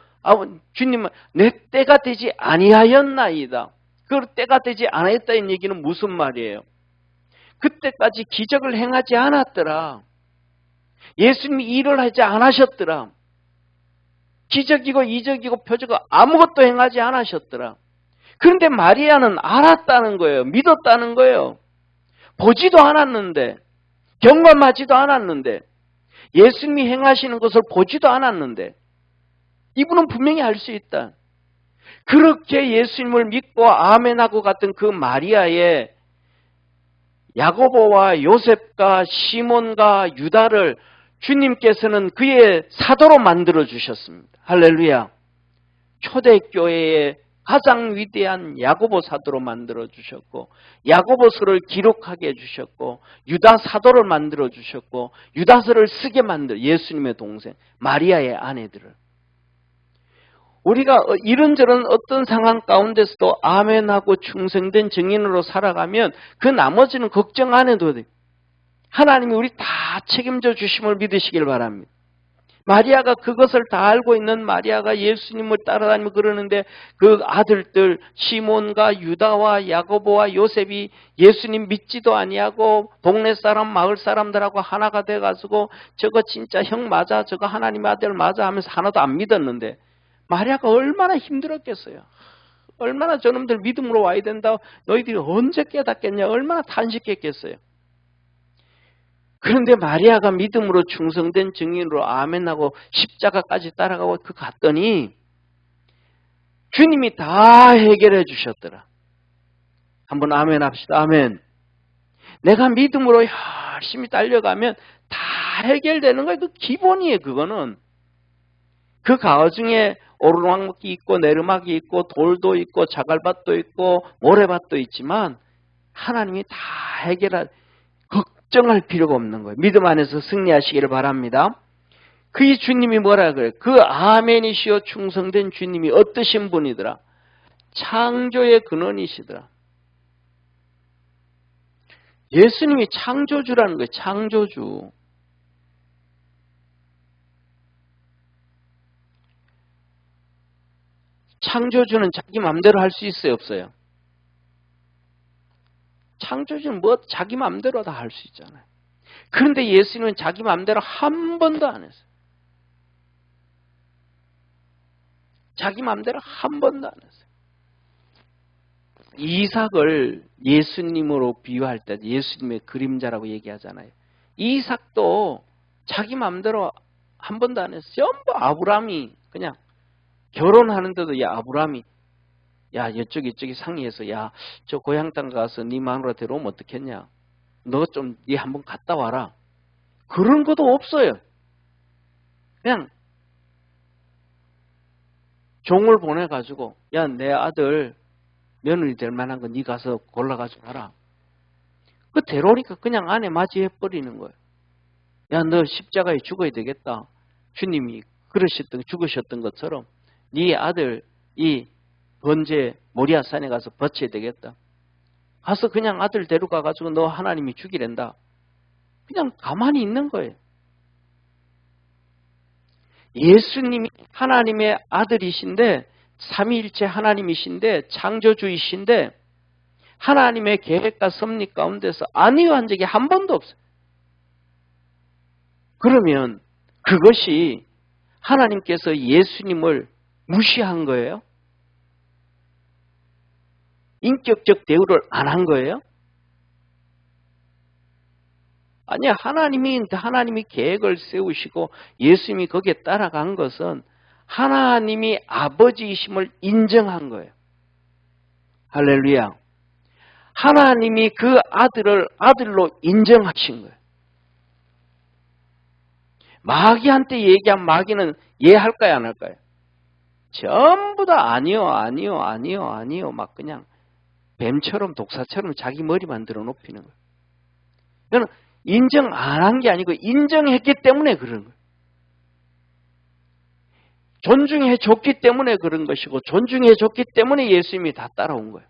주님은 내 때가 되지 아니하였나이다. 그 때가 되지 않았다는 얘기는 무슨 말이에요? 그때까지 기적을 행하지 않았더라. 예수님이 일을 하지 않으셨더라. 기적이고 이적이고 표적이고 아무것도 행하지 않으셨더라. 그런데 마리아는 알았다는 거예요. 믿었다는 거예요. 보지도 않았는데, 경험하지도 않았는데, 예수님이 행하시는 것을 보지도 않았는데 이분은 분명히 알 수 있다. 그렇게 예수님을 믿고 아멘하고 갔던 그 마리아의 야고보와 요셉과 시몬과 유다를 주님께서는 그의 사도로 만들어 주셨습니다. 할렐루야. 초대교회의 가장 위대한 야고보 사도로 만들어 주셨고 야고보서를 기록하게 해주셨고 유다 사도를 만들어 주셨고 유다서를 쓰게 만들 예수님의 동생 마리아의 아내들을 우리가 이런저런 어떤 상황 가운데서도 아멘하고 충성된 증인으로 살아가면 그 나머지는 걱정 안 해도 돼. 하나님이 우리 다 책임져 주심을 믿으시길 바랍니다. 마리아가 그것을 다 알고 있는 마리아가 예수님을 따라다니며 그러는데 그 아들들 시몬과 유다와 야고보와 요셉이 예수님 믿지도 아니하고 동네 사람 마을 사람들하고 하나가 돼가지고 저거 진짜 형 맞아 저거 하나님의 아들 맞아 하면서 하나도 안 믿었는데 마리아가 얼마나 힘들었겠어요. 얼마나 저놈들 믿음으로 와야 된다. 너희들이 언제 깨닫겠냐. 얼마나 탄식했겠어요. 그런데 마리아가 믿음으로 충성된 증인으로 아멘하고 십자가까지 따라가고 갔더니 주님이 다 해결해 주셨더라. 한번 아멘 합시다. 아멘. 내가 믿음으로 열심히 달려가면 다 해결되는 거예요. 그 기본이에요. 그거는. 그 가중에 오르막이 있고 내르막이 있고 돌도 있고 자갈밭도 있고 모래밭도 있지만 하나님이 다 해결할 걱정할 필요가 없는 거예요. 믿음 안에서 승리하시기를 바랍니다. 그 주님이 뭐라 그래요? 그 아멘이시여 충성된 주님이 어떠신 분이더라? 창조의 근원이시더라. 예수님이 창조주라는 거예요. 창조주. 창조주는 자기 마음대로 할 수 있어요? 없어요? 창조주는 뭐 자기 마음대로 다 할 수 있잖아요. 그런데 예수님은 자기 마음대로 한 번도 안 했어요. 자기 마음대로 한 번도 안 했어요. 이삭을 예수님으로 비유할 때 예수님의 그림자라고 얘기하잖아요. 이삭도 자기 마음대로 한 번도 안 했어요. 전부 아브라함이 그냥 결혼하는데도 야 아브라함이 야 이쪽이 상의해서 야 저 고향 땅 가서 네 마누라 데려오면 어떻겠냐. 너 좀 네 한번 갔다 와라. 그런 것도 없어요. 그냥 종을 보내가지고 야 내 아들 며느리 될 만한 거 네 가서 골라가지고 와라. 그 데려오니까 그냥 아내 맞이해 버리는 거예요. 야 너 십자가에 죽어야 되겠다. 주님이 죽으셨던 것처럼 네 아들 이 번제 모리아산에 가서 버쳐야 되겠다. 가서 그냥 아들 데려가가지고 너 하나님이 죽이랜다. 그냥 가만히 있는 거예요. 예수님이 하나님의 아들이신데 삼위일체 하나님이신데 창조주이신데 하나님의 계획과 섭리 가운데서 아니요 한 적이 한 번도 없어요. 그러면 그것이 하나님께서 예수님을 무시한 거예요? 인격적 대우를 안 한 거예요? 아니야. 하나님이 계획을 세우시고 예수님이 거기에 따라간 것은 하나님이 아버지이심을 인정한 거예요. 할렐루야. 하나님이 그 아들을 아들로 인정하신 거예요. 마귀한테 얘기한 마귀는 이해할까요, 안 할까요? 전부 다 아니요 막 그냥 뱀처럼 독사처럼 자기 머리만 들어 높이는 거예요. 그건 인정 안 한 게 아니고 인정했기 때문에 그런 거예요. 존중해 줬기 때문에 그런 것이고 존중해 줬기 때문에 예수님이 다 따라온 거예요.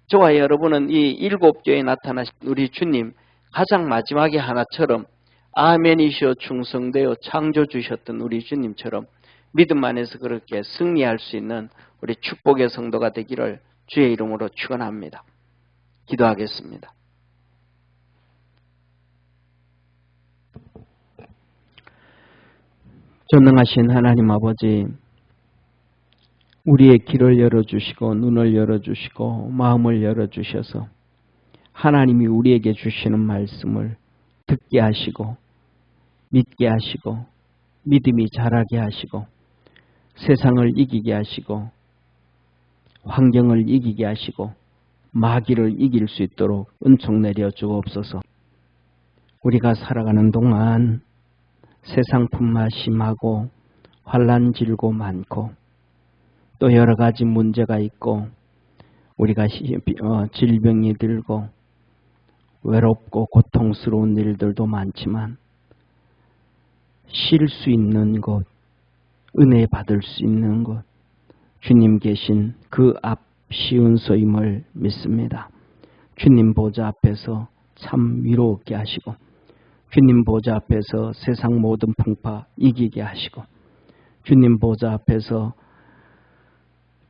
저와 여러분은 이 7교회에 나타나신 우리 주님 가장 마지막에 하나처럼 아멘이시여 충성되어 창조주셨던 우리 주님처럼 믿음 안에서 그렇게 승리할 수 있는 우리 축복의 성도가 되기를 주의 이름으로 축원합니다. 기도하겠습니다. 전능하신 하나님 아버지, 우리의 길을 열어주시고 눈을 열어주시고 마음을 열어주셔서 하나님이 우리에게 주시는 말씀을 듣게 하시고 믿게 하시고 믿음이 자라게 하시고 세상을 이기게 하시고 환경을 이기게 하시고 마귀를 이길 수 있도록 은총 내려 주옵소서. 우리가 살아가는 동안 세상 풍마 심하고 환난 질고 많고 또 여러 가지 문제가 있고 우리가 질병이 들고 외롭고 고통스러운 일들도 많지만 쉴 수 있는 곳, 은혜 받을 수 있는 곳, 주님 계신 그 앞 시은소임을 믿습니다. 주님 보좌 앞에서 참 위로 얻게 하시고 주님 보좌 앞에서 세상 모든 풍파 이기게 하시고 주님 보좌 앞에서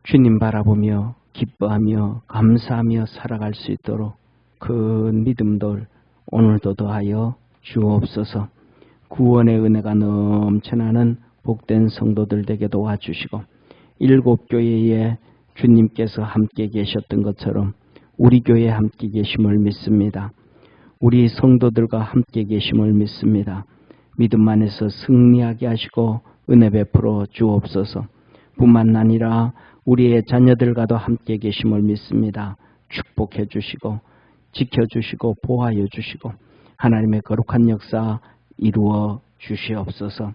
주님 바라보며 기뻐하며 감사하며 살아갈 수 있도록 그 믿음들 오늘도 더하여 주옵소서. 구원의 은혜가 넘쳐나는 복된 성도들 되게 도와주시고 7교회에 주님께서 함께 계셨던 것처럼 우리 교회에 함께 계심을 믿습니다. 우리 성도들과 함께 계심을 믿습니다. 믿음 안에서 승리하게 하시고 은혜 베풀어 주옵소서. 뿐만 아니라 우리의 자녀들과도 함께 계심을 믿습니다. 축복해 주시고 지켜주시고 보호하여 주시고 하나님의 거룩한 역사 이루어 주시옵소서.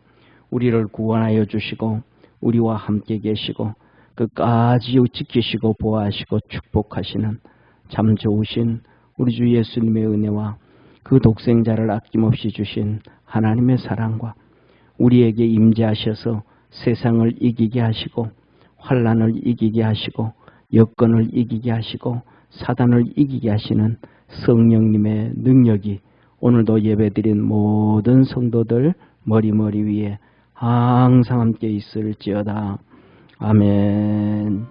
우리를 구원하여 주시고 우리와 함께 계시고 끝까지 지키시고 보호하시고 축복하시는 참 좋으신 우리 주 예수님의 은혜와 그 독생자를 아낌없이 주신 하나님의 사랑과 우리에게 임재하셔서 세상을 이기게 하시고 환난을 이기게 하시고 여건을 이기게 하시고 사단을 이기게 하시는 성령님의 능력이 오늘도 예배드린 모든 성도들 머리 위에 항상 함께 있을지어다. 아멘.